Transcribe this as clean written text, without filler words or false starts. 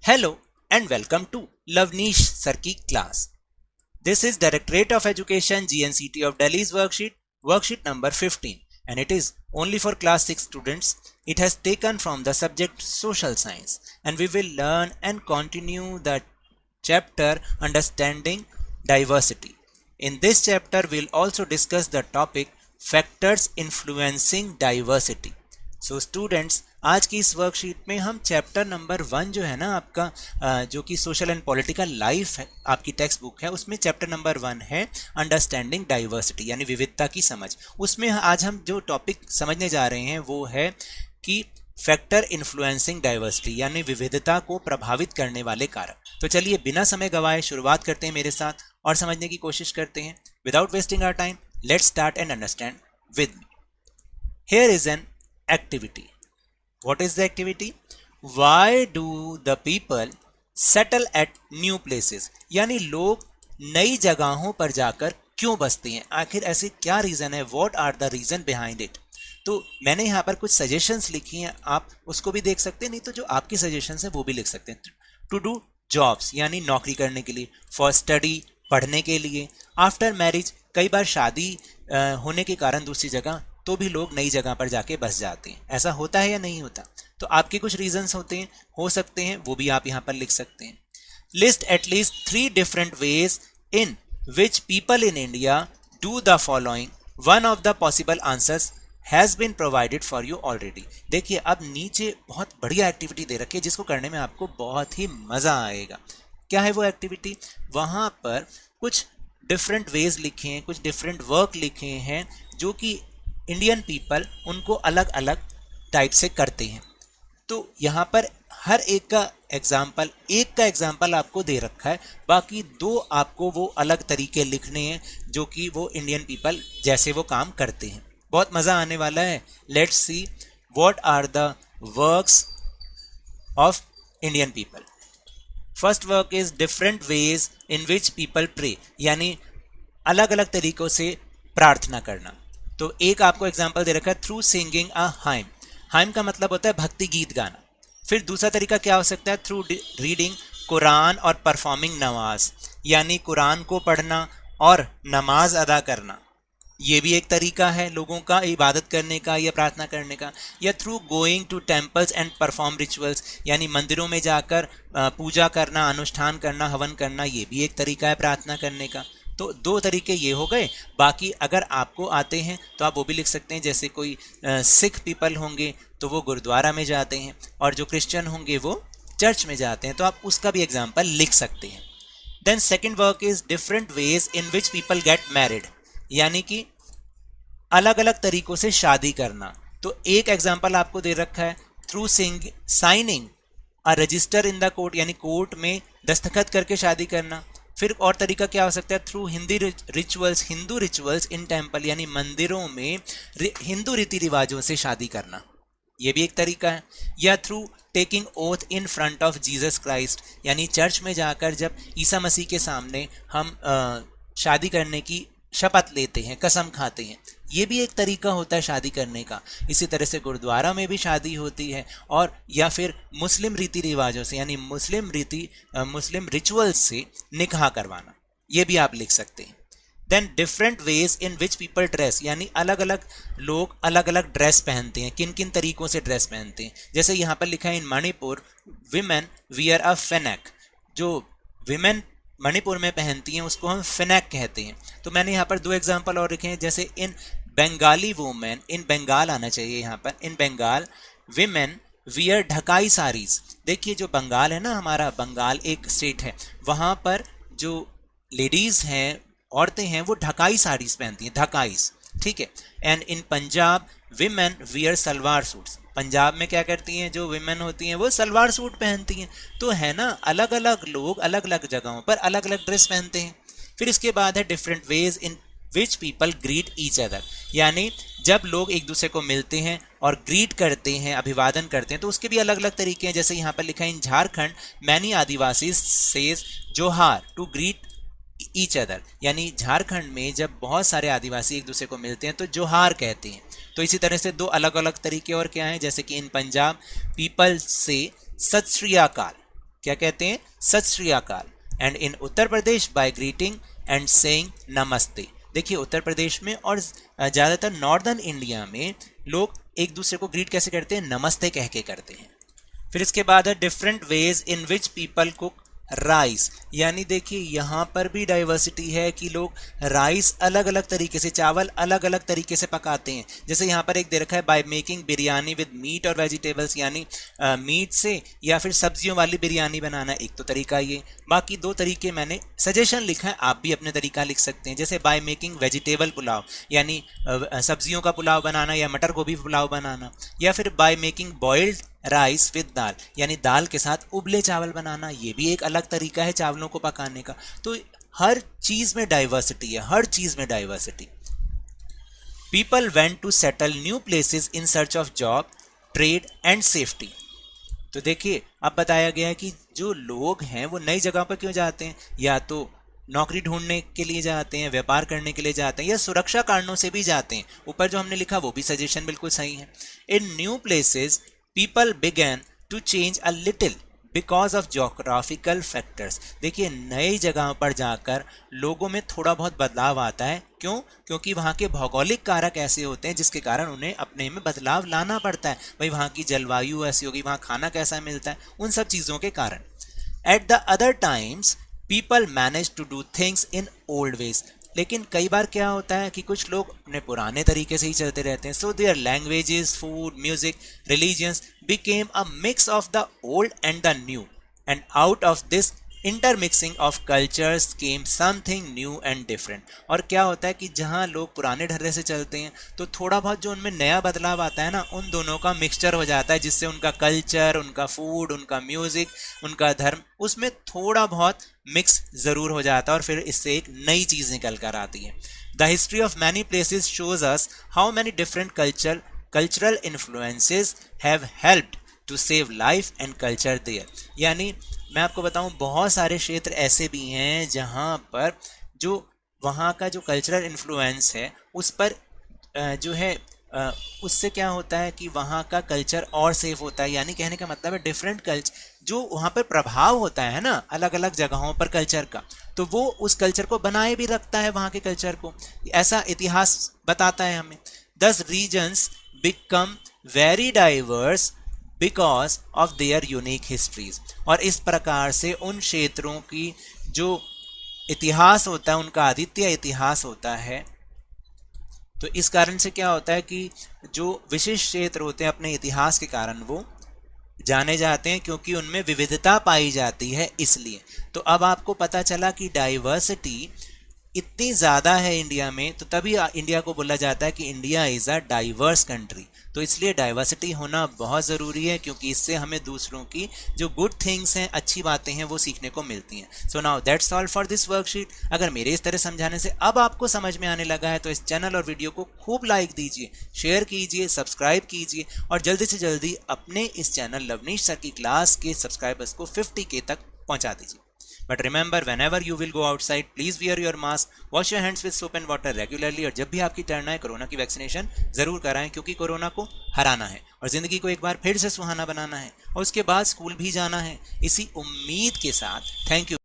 Hello and welcome to Lavneesh Sir की class. This is Directorate of Education GNCT of Delhi's worksheet number 15, and it is only for class 6 students. It has taken from the subject social science, and we will learn and continue the chapter understanding diversity. In this chapter we'll also discuss the topic factors influencing diversity. So students, आज की इस worksheet में हम chapter number 1 जो है ना आपका जो कि सोशल एंड पॉलिटिकल लाइफ है, आपकी टेक्स्ट बुक है, उसमें चैप्टर नंबर 1 है अंडरस्टैंडिंग डाइवर्सिटी यानी विविधता की समझ। उसमें आज हम जो टॉपिक समझने जा रहे हैं वो है कि फैक्टर इन्फ्लुएंसिंग डाइवर्सिटी यानी विविधता को प्रभावित करने वाले कारक। तो चलिए बिना समय गवाए शुरुआत करते हैं मेरे साथ और समझने की कोशिश करते हैं। Without wasting our time, let's start and understand with me. Here is an activity. What is the activity? Why do the people settle at new places? यानी लोग नई जगहों पर जाकर क्यों बसते हैं, आखिर ऐसे क्या रीजन है? What are the reason behind it? तो मैंने यहाँ पर कुछ सजेशंस लिखी हैं, आप उसको भी देख सकते हैं, नहीं तो जो आपकी सजेशंस है वो भी लिख सकते हैं। टू डू जॉब्स यानी नौकरी करने के लिए, फॉर स्टडी पढ़ने के लिए, आफ्टर मैरिज कई बार शादी होने के कारण दूसरी जगह तो भी लोग नई जगह पर जाके बस जाते हैं। ऐसा होता है या नहीं होता? तो आपके कुछ रीजंस होते हैं, हो सकते हैं, वो भी आप यहां पर लिख सकते हैं। List at least 3 different ways in which people in India do the following. One of the possible answers has been provided for you already. देखिए अब नीचे बहुत बढ़िया एक्टिविटी दे रखी है जिसको करने में आपको बहुत ही मजा आएगा। क्या है वो एक्टिविटी? वहां पर कुछ डिफरेंट वेज लिखे हैं, कुछ डिफरेंट वर्क लिखे हैं जो कि इंडियन पीपल उनको अलग अलग टाइप से करते हैं। तो यहाँ पर हर एक का एग्जाम्पल आपको दे रखा है, बाकी 2 आपको वो अलग तरीके लिखने हैं जो कि वो इंडियन पीपल जैसे वो काम करते हैं। बहुत मज़ा आने वाला है। Let's see what are the works of Indian people. First work is different ways in which people pray, यानी अलग अलग तरीकों से प्रार्थना करना। तो एक आपको एग्जाम्पल दे रखा है थ्रू सिंगिंग अ हाइम। हाइम का मतलब होता है भक्ति गीत गाना। फिर दूसरा तरीका क्या हो सकता है? थ्रू रीडिंग कुरान और परफॉर्मिंग नमाज, यानी कुरान को पढ़ना और नमाज अदा करना। ये भी एक तरीका है लोगों का इबादत करने का या प्रार्थना करने का। या through going to temples and perform rituals, यानी मंदिरों में जाकर पूजा करना, अनुष्ठान करना, हवन करना, ये भी एक तरीका है प्रार्थना करने का। तो 2 तरीके ये हो गए। बाकी अगर आपको आते हैं तो आप वो भी लिख सकते हैं, जैसे कोई सिख पीपल होंगे तो वो गुरुद्वारा में जाते हैं और जो क्रिश्चियन होंगे वो चर्च में जाते हैं, तो आप उसका भी एग्जाम्पल लिख सकते हैं। Then second work is different ways in which people get married, यानी कि अलग अलग तरीकों से शादी करना। तो एक एग्जाम्पल आपको दे रखा है through signing a resistor in the court, यानी कोर्ट में दस्तखत करके शादी करना। फिर और तरीका क्या हो सकता है? Through Hindu rituals in temple, यानी मंदिरों में हिंदू रीति रिवाजों से शादी करना, ये भी एक तरीका है। या through taking oath in front of Jesus Christ, यानी चर्च में जाकर जब ईसा मसीह के सामने हम शादी करने की शपथ लेते हैं, कसम खाते हैं, ये भी एक तरीका होता है शादी करने का। इसी तरह से गुरुद्वारा में भी शादी होती है, और या फिर मुस्लिम रीति रिवाजों से यानी मुस्लिम रिचुअल्स से निकाह करवाना, ये भी आप लिख सकते हैं। Then different ways in which people dress, यानी अलग अलग लोग अलग अलग ड्रेस पहनते हैं, किन किन तरीकों से ड्रेस पहनते हैं। जैसे यहाँ पर लिखा है इन मणिपुर विमेन वियर अ फेनेक, जो विमेन मणिपुर में पहनती हैं उसको हम फेनेक कहते हैं। तो मैंने यहाँ पर 2 एग्जाम्पल और लिखे हैं, जैसे इन बंगाली वुमेन, इन बंगाल आना चाहिए यहाँ पर, इन बंगाल विमेन वियर ढकाई साड़ीज। देखिए जो बंगाल है ना, हमारा बंगाल एक स्टेट है, वहाँ पर जो लेडीज हैं, औरतें हैं, वो ढकाई साड़ीज पहनती हैं, ढकाईस, ठीक है। And in Punjab women wear salwar suits, Punjab में क्या करती हैं जो विमेन होती हैं वो सलवार सूट पहनती हैं। तो है ना, अलग अलग लोग अलग अलग जगहों पर अलग अलग ड्रेस पहनते हैं। फिर इसके बाद है different ways in which people greet each other, यानी जब लोग एक दूसरे को मिलते हैं और ग्रीट करते हैं, अभिवादन करते हैं, तो उसके भी अलग अलग तरीके हैं। जैसे यहाँ पर लिखा है इन झारखंड मैनी आदिवासी सेज जोहार टू ग्रीट ईच अदर, यानी झारखंड में जब बहुत सारे आदिवासी एक दूसरे को मिलते हैं तो जोहार कहते हैं। तो इसी तरह से 2 अलग अलग तरीके और क्या हैं, जैसे कि इन पंजाब पीपल से सत श्री अकाल, क्या कहते हैं, Sat Shri Akal. And in Uttar Pradesh by greeting and saying namaste. देखिए उत्तर प्रदेश में और ज़्यादातर नॉर्दर्न इंडिया में लोग एक दूसरे को ग्रीट कैसे करते हैं, नमस्ते कह के करते हैं। फिर इसके बाद है different ways in which people cook rice, यानी देखिए यहाँ पर भी डाइवर्सिटी है कि लोग राइस अलग अलग तरीके से, चावल अलग अलग तरीके से पकाते हैं। जैसे यहाँ पर एक दे रखा है by making biryani with meat और वेजिटेबल्स, यानी मीट से या फिर सब्जियों वाली बिरयानी बनाना, एक तो तरीका ये। बाकी दो तरीके मैंने सजेशन लिखा है, आप भी अपने तरीका लिख सकते हैं। जैसे बाय मेकिंग वेजिटेबल पुलाव, यानी सब्जियों का पुलाव बनाना या मटर गोभी पुलाव बनाना, या फिर by making boiled rice with dal, यानी दाल के साथ उबले चावल बनाना, ये भी एक अलग तरीका है चावलों को पकाने का। तो हर चीज में डाइवर्सिटी है, हर चीज में diversity. People went to settle new places in search of job, trade and safety. तो देखिए अब बताया गया है कि जो लोग हैं वो नई जगह पर क्यों जाते हैं, या तो नौकरी ढूंढने के लिए जाते हैं, व्यापार करने के लिए जाते हैं, या सुरक्षा कारणों से भी जाते हैं। ऊपर जो हमने लिखा वो भी सजेशन बिल्कुल सही है। In new places people began to change a little because of geographical factors। देखिए नई जगह पर जाकर लोगों में थोड़ा बहुत बदलाव आता है। क्यों? क्योंकि वहाँ के भौगोलिक कारक ऐसे होते हैं जिसके कारण उन्हें अपने में बदलाव लाना पड़ता है। भाई वहाँ की जलवायु ऐसी होगी, वहाँ खाना कैसा मिलता है, उन सब चीज़ों के कारण। At the other times people manage to do things in old ways। लेकिन कई बार क्या होता है कि कुछ लोग अपने पुराने तरीके से ही चलते रहते हैं। So their languages, food, music, religions became a mix of the old and the new, and out of this intermixing of cultures came something new and different. और क्या होता है कि जहाँ लोग पुराने ढर्रे से चलते हैं तो थोड़ा बहुत जो उनमें नया बदलाव आता है ना, उन दोनों का मिक्सचर हो जाता है, जिससे उनका कल्चर, उनका फूड, उनका म्यूजिक, उनका धर्म, उसमें थोड़ा बहुत मिक्स ज़रूर हो जाता है और फिर इससे एक नई चीज़ निकल कर आती है। The history of many places shows us how many different cultural influences have helped to save life and culture there. यानी मैं आपको बताऊं बहुत सारे क्षेत्र ऐसे भी हैं जहां पर जो वहाँ का जो कल्चरल इन्फ्लुएंस है उस पर जो है उससे क्या होता है कि वहाँ का कल्चर और सेफ होता है। यानी कहने का मतलब है डिफरेंट कल्चर, जो वहाँ पर प्रभाव होता है ना अलग अलग जगहों पर कल्चर का, तो वो उस कल्चर को बनाए भी रखता है, वहाँ के कल्चर को। ऐसा इतिहास बताता है हमें। These regions become very diverse because of their unique histories. और इस प्रकार से उन क्षेत्रों की जो इतिहास होता है, उनका अद्वितीय इतिहास होता है, तो इस कारण से क्या होता है कि जो विशिष्ट क्षेत्र होते हैं अपने इतिहास के कारण वो जाने जाते हैं, क्योंकि उनमें विविधता पाई जाती है इसलिए। तो अब आपको पता चला कि डाइवर्सिटी इतनी ज़्यादा है इंडिया में, तो तभी इंडिया को बोला जाता है कि India is a diverse country. तो इसलिए डाइवर्सिटी होना बहुत ज़रूरी है, क्योंकि इससे हमें दूसरों की जो गुड थिंग्स हैं, अच्छी बातें हैं, वो सीखने को मिलती हैं। So now that's all for this worksheet. अगर मेरे इस तरह समझाने से अब आपको समझ में आने लगा है तो इस चैनल और वीडियो को खूब लाइक दीजिए, शेयर कीजिए, सब्सक्राइब कीजिए और जल्दी से जल्दी अपने इस चैनल लवनीश सर की क्लास के सब्सक्राइबर्स को 50K तक पहुँचा दीजिए। But remember, whenever you will go outside, please wear your mask, wash your hands with soap and water regularly। और जब भी आपकी टर्न आए कोरोना की वैक्सीनेशन जरूर कराएं, क्योंकि कोरोना को हराना है और जिंदगी को एक बार फिर से सुहाना बनाना है और उसके बाद स्कूल भी जाना है। इसी उम्मीद के साथ थैंक यू।